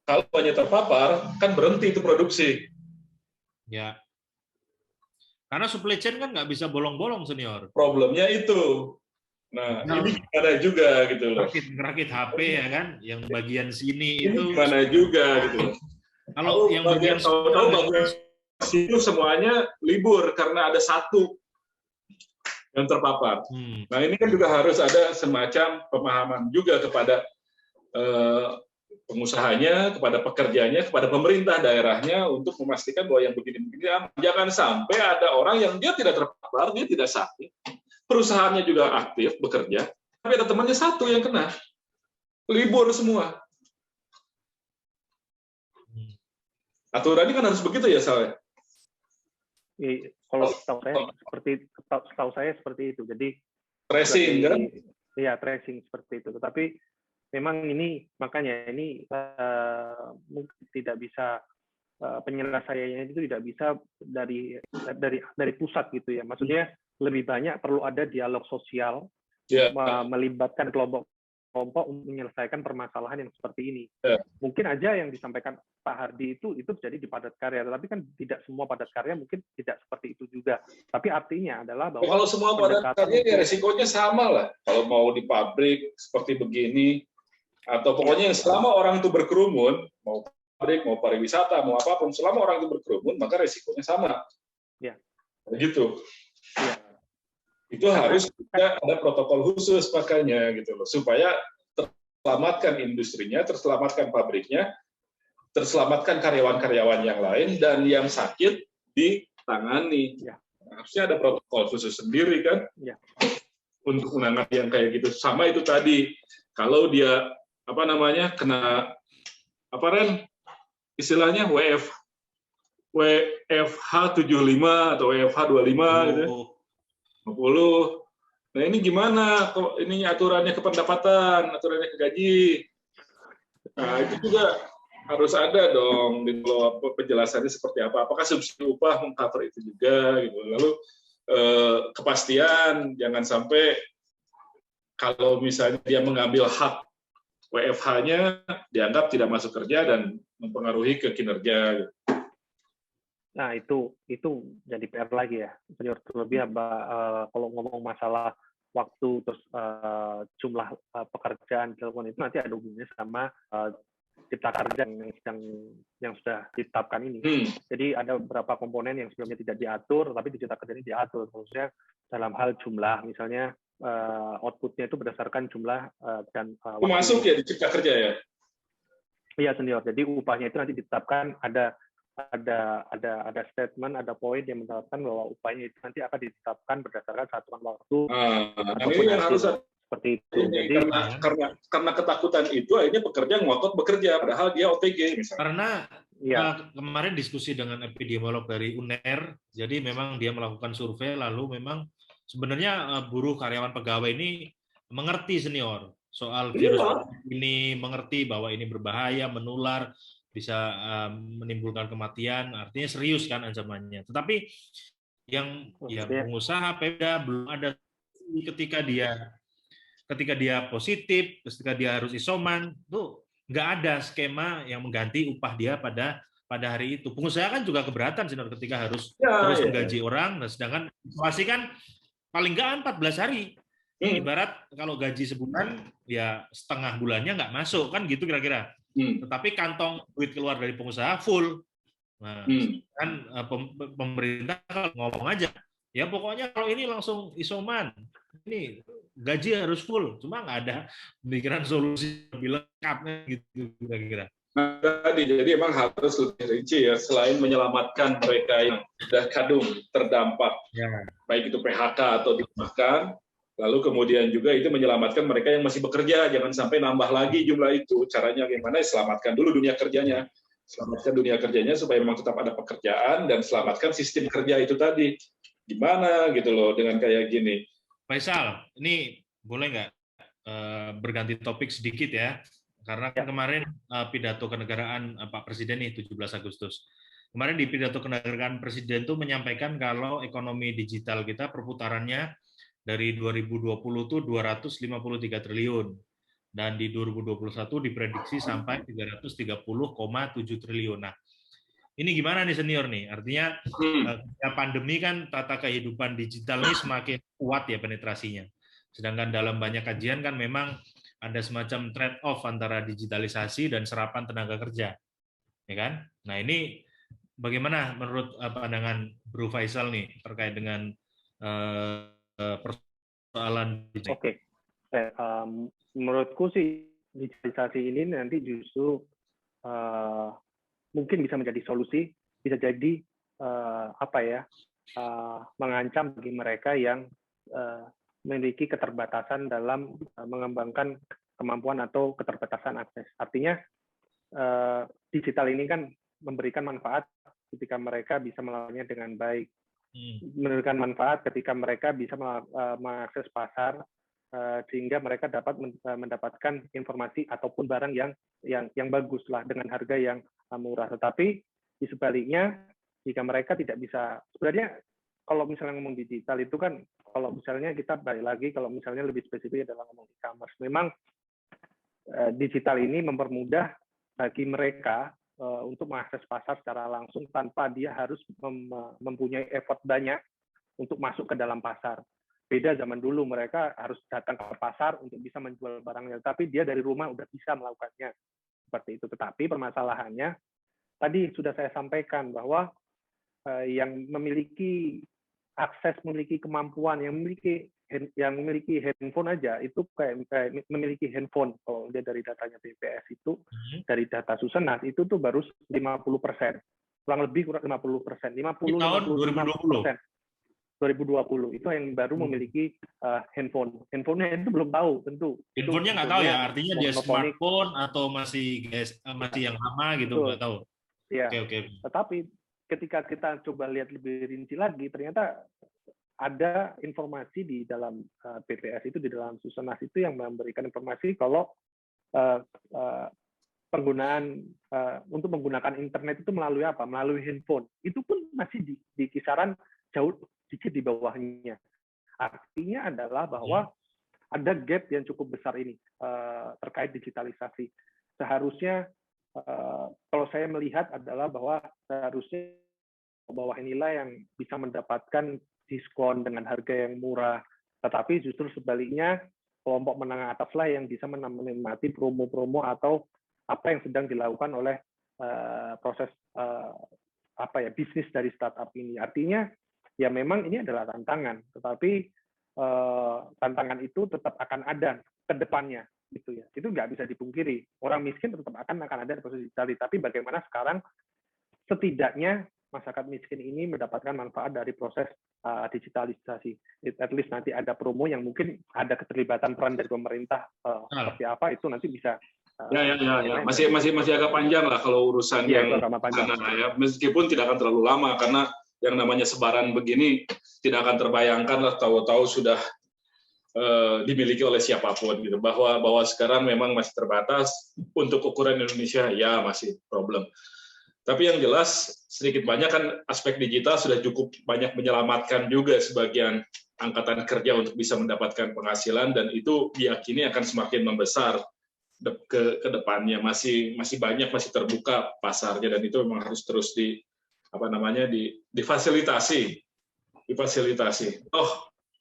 Kalau banyak terpapar, kan berhenti itu produksi. Ya. Karena supply chain kan nggak bisa bolong-bolong, Senior. Problemnya itu. Nah, ini gimana juga gitu loh. Ngerakit HP ya kan, yang bagian sini ini itu. Gimana juga gitu loh. Kalau yang bagian itu semuanya libur karena ada satu yang terpapar. Nah, ini kan juga harus ada semacam pemahaman juga kepada pengusahanya, kepada pekerjanya, kepada pemerintah daerahnya untuk memastikan bahwa yang begini-begini aman. Jangan sampai ada orang yang dia tidak terpapar, dia tidak sakit, perusahaannya juga aktif bekerja, tapi ada temannya satu yang kena, libur semua. Aturannya kan harus begitu ya, Sal? Kalau setahu saya seperti itu. Jadi tracing kan? Iya, tracing seperti itu. Tetapi memang ini makanya ini mungkin tidak bisa penyelesaiannya itu tidak bisa dari pusat gitu ya. Maksudnya lebih banyak perlu ada dialog sosial, melibatkan kelompok untuk menyelesaikan permasalahan yang seperti ini. Mungkin aja yang disampaikan Pak Hardy itu jadi di padat karya, tetapi kan tidak semua padat karya mungkin tidak seperti itu juga. Tapi artinya adalah bahwa kalau semua padat karya ya resikonya sama lah. Kalau mau di pabrik seperti begini, atau pokoknya selama orang itu berkerumun, mau pabrik, mau pariwisata, mau apapun, selama orang itu berkerumun, maka resikonya sama. Ya. Begitu. Ya. Itu harus ada protokol khusus makanya gitu loh, supaya terselamatkan industrinya, terselamatkan pabriknya, terselamatkan karyawan-karyawan yang lain, dan yang sakit ditangani. Ya. Harusnya ada protokol khusus sendiri kan, ya, untuk menangani yang kayak gitu. Sama itu tadi, kalau dia kena istilahnya WFH 75 atau WFH 25 gitu. 50. Nah, ini gimana? Ini aturannya ke pendapatan, aturannya ke gaji. Nah, itu juga harus ada dong di penjelasannya seperti apa. Apakah subsidi upah mengcover itu juga gitu. Lalu kepastian, jangan sampai kalau misalnya dia mengambil hak WFH-nya dianggap tidak masuk kerja dan mempengaruhi ke kinerja. Nah, itu jadi PR lagi ya, senior. Terlebih kalau ngomong masalah waktu terus jumlah pekerjaan dilakukan itu nanti ada hubungannya sama cipta kerja yang sudah ditetapkan ini. Jadi ada beberapa komponen yang sebelumnya tidak diatur, tapi di cipta kerja ini diatur. Khususnya dalam hal jumlah, misalnya outputnya itu berdasarkan jumlah dan waktu. Masuk ya di cipta kerja ya? Iya, senior. Jadi upahnya itu nanti ditetapkan, ada statement, ada poin yang menetapkan bahwa upahnya itu nanti akan ditetapkan berdasarkan satuan waktu. Ini yang harus seperti itu. Jadi karena ketakutan itu akhirnya pekerja ngotot bekerja padahal dia OTG misalnya. Karena kemarin diskusi dengan epidemiolog dari UNER, jadi memang dia melakukan survei lalu memang sebenarnya buruh karyawan pegawai ini mengerti senior soal virus ini, mengerti bahwa ini berbahaya, menular, bisa menimbulkan kematian, artinya serius kan ancamannya. Tetapi yang pengusaha Pemda belum ada ketika dia positif, ketika dia harus isoman, tuh nggak ada skema yang mengganti upah dia pada hari itu. Pengusaha kan juga keberatan senior ketika harus terus menggaji orang, nah, sedangkan isolasi kan paling nggak 14 hari. Ibarat kalau gaji sebulan, ya setengah bulannya nggak masuk, kan gitu kira-kira. Tetapi kantong duit keluar dari pengusaha full. Nah, kan pemerintah ngomong aja, ya pokoknya kalau ini langsung isoman, ini gaji harus full, cuma nggak ada pemikiran solusi lebih lengkap gitu kira-kira. Jadi emang harus lebih rinci ya, selain menyelamatkan mereka yang sudah kadung terdampak, baik itu PHK atau dirumahkan, lalu kemudian juga itu menyelamatkan mereka yang masih bekerja, jangan sampai nambah lagi jumlah itu. Caranya gimana? Selamatkan dulu dunia kerjanya, supaya memang tetap ada pekerjaan, dan selamatkan sistem kerja itu tadi. Gimana gitu loh dengan kayak gini. Faisal, ini boleh nggak berganti topik sedikit ya? Karena kemarin pidato kenegaraan Pak Presiden nih 17 Agustus. Kemarin di pidato kenegaraan Presiden itu menyampaikan kalau ekonomi digital kita perputarannya dari 2020 itu 253 triliun. Dan di 2021 diprediksi sampai 330,7 triliun. Nah, ini gimana nih senior nih? Artinya pandemi kan tata kehidupan digital ini semakin kuat ya penetrasinya. Sedangkan dalam banyak kajian kan memang ada semacam trade-off antara digitalisasi dan serapan tenaga kerja, ya kan? Nah ini bagaimana menurut pandangan Bro Faisal nih terkait dengan persoalan digital? Oke, menurutku sih digitalisasi ini nanti justru mungkin bisa menjadi solusi, bisa jadi mengancam bagi mereka yang memiliki keterbatasan dalam mengembangkan kemampuan atau keterbatasan akses. Artinya digital ini kan memberikan manfaat ketika mereka bisa melakukannya dengan baik, memberikan manfaat ketika mereka bisa mengakses pasar sehingga mereka dapat mendapatkan informasi ataupun barang yang bagus lah dengan harga yang murah. Tetapi di sebaliknya jika mereka tidak bisa, sebenarnya kalau misalnya ngomong digital itu kan, kalau misalnya kita balik lagi, kalau misalnya lebih spesifik adalah ngomong e-commerce, memang digital ini mempermudah bagi mereka untuk mengakses pasar secara langsung tanpa dia harus mempunyai effort banyak untuk masuk ke dalam pasar. Beda zaman dulu, mereka harus datang ke pasar untuk bisa menjual barangnya, tapi dia dari rumah udah bisa melakukannya seperti itu. Tetapi permasalahannya tadi sudah saya sampaikan bahwa yang memiliki akses, memiliki kemampuan, yang memiliki handphone aja itu kayak memiliki handphone. Kalau dia dari datanya BPS itu, dari data Susenas itu tuh baru 50%, kurang lebih 50%, 50-55%. 2020 itu yang baru memiliki handphone. Handphonenya itu belum tahu tentu. Handphonenya nggak tahu ya, artinya dia smartphone atau masih yang lama gitu, nggak tahu. Ya. Okay. Tetapi ketika kita coba lihat lebih rinci lagi, ternyata ada informasi di dalam BPS itu, di dalam Susenas itu yang memberikan informasi kalau penggunaan untuk menggunakan internet itu melalui apa? Melalui handphone. Itu pun masih di kisaran jauh sedikit di bawahnya. Artinya adalah bahwa ada gap yang cukup besar ini terkait digitalisasi. Seharusnya kalau saya melihat adalah bahwa seharusnya bawah inilah yang bisa mendapatkan diskon dengan harga yang murah. Tetapi justru sebaliknya kelompok menengah atas lah yang bisa menikmati promo-promo atau apa yang sedang dilakukan oleh proses bisnis dari startup ini. Artinya ya memang ini adalah tantangan, tetapi tantangan itu tetap akan ada ke depannya, gitu ya. Itu nggak bisa dipungkiri. Orang miskin tetap akan ada di proses digital, tapi bagaimana sekarang setidaknya masyarakat miskin ini mendapatkan manfaat dari proses digitalisasi. At least nanti ada promo yang mungkin ada keterlibatan peran dari pemerintah seperti apa itu nanti bisa. Ya. Masih agak panjang lah kalau urusan yang sana ya. Meskipun tidak akan terlalu lama karena yang namanya sebaran begini tidak akan terbayangkan lah tahu-tahu sudah dimiliki oleh siapapun gitu. Bahwa sekarang memang masih terbatas untuk ukuran Indonesia ya masih problem. Tapi yang jelas sedikit banyak kan aspek digital sudah cukup banyak menyelamatkan juga sebagian angkatan kerja untuk bisa mendapatkan penghasilan dan itu diyakini akan semakin membesar ke depannya. Masih banyak, masih terbuka pasarnya dan itu memang harus terus difasilitasi. Oh,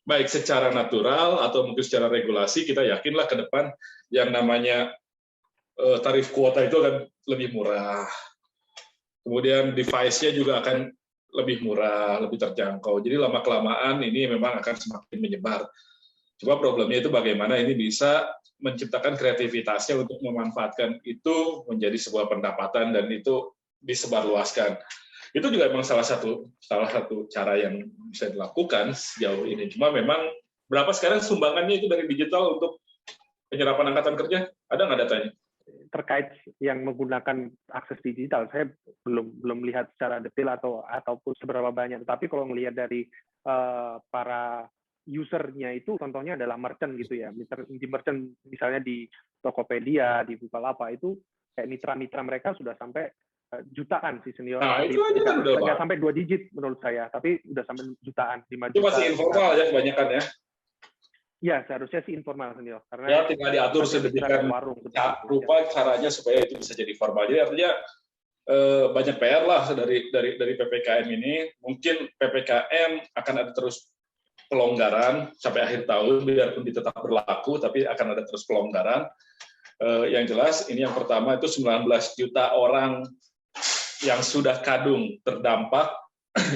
baik secara natural atau mungkin secara regulasi kita yakinlah ke depan yang namanya tarif kuota itu akan lebih murah. Kemudian device-nya juga akan lebih murah, lebih terjangkau. Jadi lama-kelamaan ini memang akan semakin menyebar. Cuma problemnya itu bagaimana ini bisa menciptakan kreativitasnya untuk memanfaatkan itu menjadi sebuah pendapatan dan itu disebarluaskan. Itu juga memang salah satu cara yang bisa dilakukan sejauh ini. Cuma memang berapa sekarang sumbangannya itu dari digital untuk penyerapan angkatan kerja? Ada nggak datanya? Terkait yang menggunakan akses digital, saya belum lihat secara detail ataupun seberapa banyak. Tapi kalau melihat dari para usernya itu, contohnya adalah merchant gitu ya. Di merchant misalnya di Tokopedia, di Bukalapak itu kayak mitra-mitra mereka sudah sampai jutaan sih senior. Nah, itu aja kan udah nggak sampai 2 digit menurut saya, tapi udah sampai jutaan, 5 juta. Itu masih informal ya kebanyakan ya. Ya, seharusnya sih informal senior. Karena ya tinggal diatur sedemikian rupa caranya supaya itu bisa jadi formal. Jadi artinya banyak PR lah dari PPKM ini. Mungkin PPKM akan ada terus pelonggaran sampai akhir tahun, biarpun tetap berlaku, tapi akan ada terus pelonggaran. Yang jelas ini yang pertama itu 19 juta orang yang sudah kadung terdampak,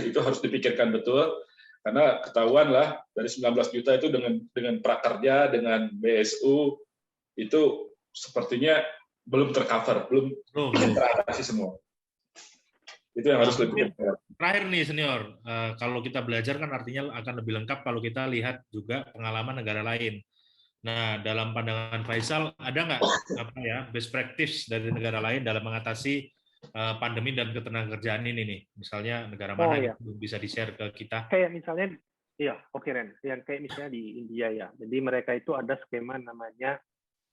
itu harus dipikirkan betul. Karena ketahuan lah dari 19 juta itu dengan prakerja, dengan BSU itu sepertinya belum tercover, belum teratasi semua. Itu yang harus lebih. Terakhir nih senior, kalau kita belajar kan artinya akan lebih lengkap kalau kita lihat juga pengalaman negara lain. Nah, dalam pandangan Faisal ada nggak best practice dari negara lain dalam mengatasi pandemi dan ketenagakerjaan ini nih, misalnya negara mana yang bisa di-share ke kita? Kayak misalnya, Ren, yang kayak misalnya di India ya. Jadi mereka itu ada skema namanya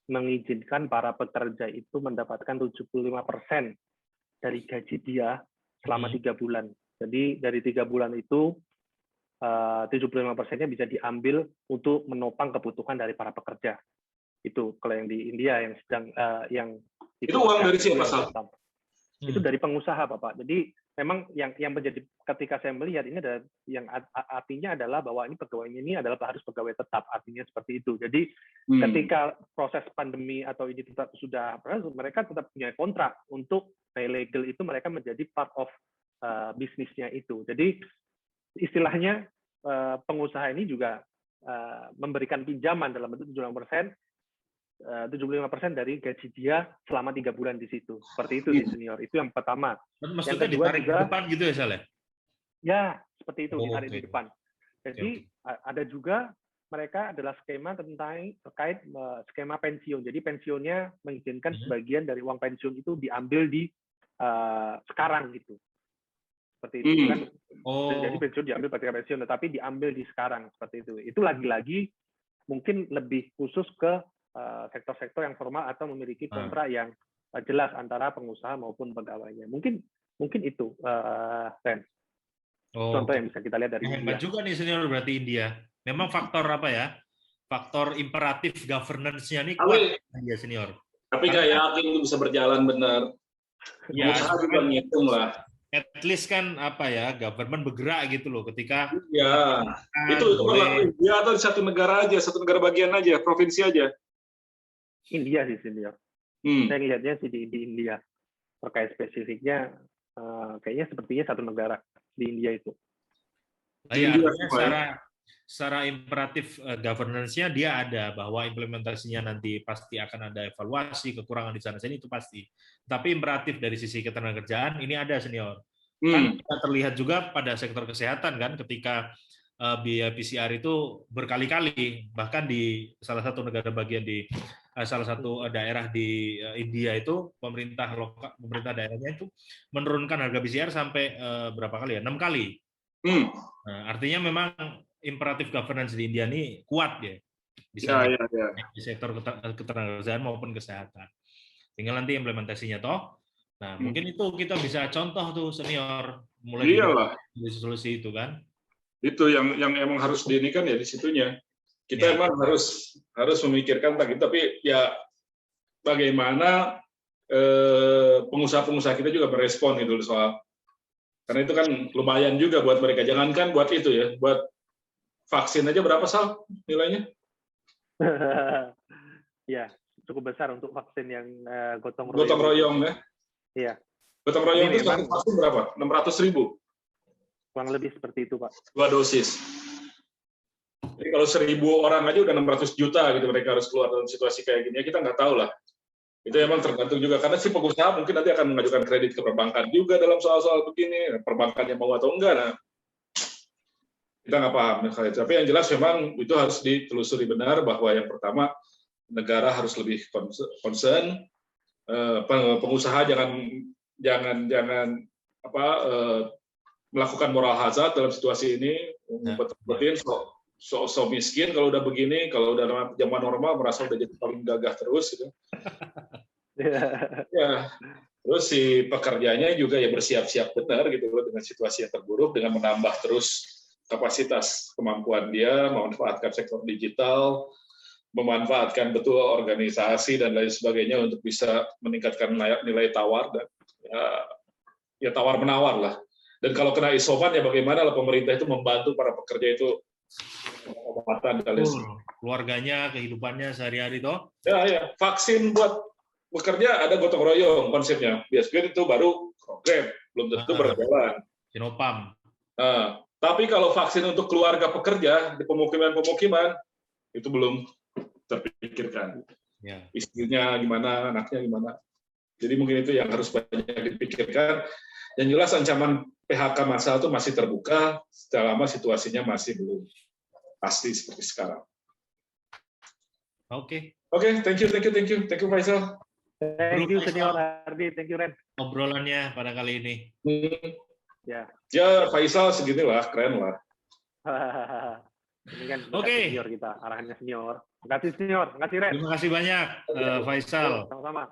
mengizinkan para pekerja itu mendapatkan 75% dari gaji dia selama 3 bulan. Jadi dari 3 bulan itu 75%-nya bisa diambil untuk menopang kebutuhan dari para pekerja. Itu kalau yang di India yang sedang itu uang dari siapa? Itu dari pengusaha, Bapak. Jadi memang yang menjadi ketika saya melihat ini adalah yang artinya adalah bahwa ini pegawai ini adalah harus pegawai tetap, artinya seperti itu. Jadi ketika proses pandemi atau ini tetap sudah berlangsung, mereka tetap punya kontrak untuk legal itu mereka menjadi part of bisnisnya itu. Jadi istilahnya pengusaha ini juga memberikan pinjaman dalam bentuk 75% dari gaji dia selama 3 bulan di situ. Seperti itu di senior. Itu yang pertama. Maksudnya yang kedua ditarik juga, di depan gitu ya, Sal? Ya, seperti itu, ditarik di depan. Jadi ada juga mereka adalah skema terkait skema pensiun. Jadi pensiunnya mengizinkan sebagian dari uang pensiun itu diambil di sekarang gitu. Seperti itu kan. Jadi pensiun diambil ketika pensiun, tetapi diambil di sekarang seperti itu. Itu lagi-lagi mungkin lebih khusus ke sektor-sektor yang formal atau memiliki kontrak yang jelas antara pengusaha maupun pegawainya. Mungkin itu, Ren. Contoh yang bisa kita lihat dari hebat India. juga nih senior berarti India. Memang faktor apa ya? Faktor imperatif governance-nya ini kuat India senior. Tapi nggak yakin itu bisa berjalan benar. Ya, Pengusaha juga ngitung lah. at least kan apa ya, government bergerak gitu loh ketika Ya, itu berlaku India atau di satu negara aja, satu negara bagian aja, provinsi aja. India sih senior. Saya lihatnya sih di India. Terkait spesifiknya, kayaknya sepertinya satu negara di India itu. Ya, artinya secara imperatif governance-nya dia ada, bahwa implementasinya nanti pasti akan ada evaluasi, kekurangan di sana sini itu pasti. Tapi imperatif dari sisi ketenagakerjaan ini ada senior. Kan terlihat juga pada sektor kesehatan kan, ketika biaya PCR itu berkali-kali, bahkan di salah satu negara bagian di salah satu daerah di India itu pemerintah daerahnya itu menurunkan harga PCR sampai berapa kali ya? 6 kali. Nah, artinya memang imperatif governance di India ini kuat ya, bisa di sektor ketenagakerjaan maupun kesehatan. Tinggal nanti implementasinya toh. Nah, mungkin itu kita bisa contoh tuh senior mulai dari solusi itu kan. Itu yang emang harus diinikan ya di situnya. Kita emang harus memikirkan tapi ya bagaimana pengusaha-pengusaha kita juga merespon itu soal, karena itu kan lumayan juga buat mereka. Jangankan buat itu ya, buat vaksin aja berapa Sal nilainya? Ya, cukup besar untuk vaksin yang gotong royong. Gotong royong ya? Iya. Gotong royong itu vaksin berapa? 600.000? Kurang lebih seperti itu, Pak. 2 dosis. Jadi kalau 1.000 orang aja udah 600 juta gitu mereka harus keluar dalam situasi kayak gini. Ya kita nggak tahu lah. Itu emang tergantung juga, karena si pengusaha mungkin nanti akan mengajukan kredit ke perbankan juga dalam soal-soal begini. Perbankannya mau atau enggak, nah kita nggak paham. Tapi yang jelas memang itu harus ditelusuri benar, bahwa yang pertama negara harus lebih concern, pengusaha jangan melakukan moral hazard dalam situasi ini, betul-betul so miskin kalau udah begini, kalau udah zaman normal merasa udah jadi paling gagah terus gitu. Ya, terus si pekerjanya juga ya bersiap-siap benar gitu loh dengan situasi yang terburuk, dengan menambah terus kapasitas kemampuan dia, memanfaatkan sektor digital, memanfaatkan betul organisasi dan lain sebagainya untuk bisa meningkatkan nilai tawar dan ya tawar menawar lah. Dan kalau kena isoman ya bagaimana lah pemerintah itu membantu para pekerja itu pengobatan dan keluarganya, kehidupannya sehari-hari toh. Ya, vaksin buat bekerja ada gotong royong konsepnya. Biasanya itu baru program, belum tentu berjalan. Sinopam. Tapi kalau vaksin untuk keluarga pekerja di pemukiman-pemukiman itu belum terpikirkan. Ya. Istrinya gimana, anaknya gimana. Jadi mungkin itu yang harus banyak dipikirkan. Yang jelas ancaman PHK massal itu masih terbuka selama situasinya masih belum pasti seperti sekarang. Oke, thank you Faisal. Thank you Senior Ardi, thank you Ren. Obrolannya pada kali ini. Ya Faisal seginilah, keren lah. Ini kan senior kita, arahannya senior. Terima kasih senior, terima kasih Ren. Terima kasih banyak Faisal. Sama-sama.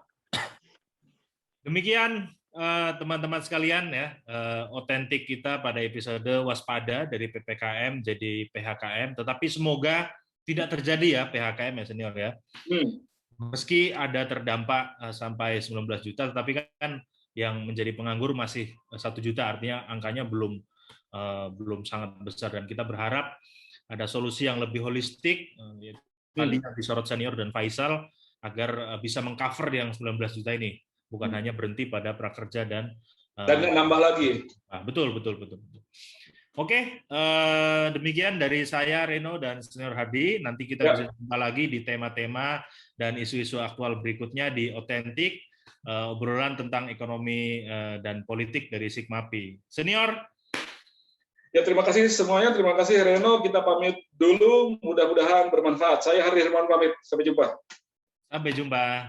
Demikian teman-teman sekalian ya, otentik kita pada episode waspada dari PPKM jadi PHKM, tetapi semoga tidak terjadi ya PHKM ya senior ya. Meski ada terdampak sampai 19 juta, tetapi kan yang menjadi penganggur masih 1 juta, artinya angkanya belum sangat besar, dan kita berharap ada solusi yang lebih holistik tadi yang disorot senior dan Faisal agar bisa mengcover yang 19 juta ini. Bukan hanya berhenti pada prakerja dan nambah lagi. Betul. Oke, demikian dari saya Reno dan Senior Hadi. Nanti kita bisa jumpa lagi di tema-tema dan isu-isu aktual berikutnya di Otentik, obrolan tentang ekonomi dan politik dari Sigmapi. Senior. Ya, terima kasih semuanya. Terima kasih Reno. Kita pamit dulu. Mudah-mudahan bermanfaat. Saya Hari Herman pamit. Sampai jumpa. Sampai jumpa.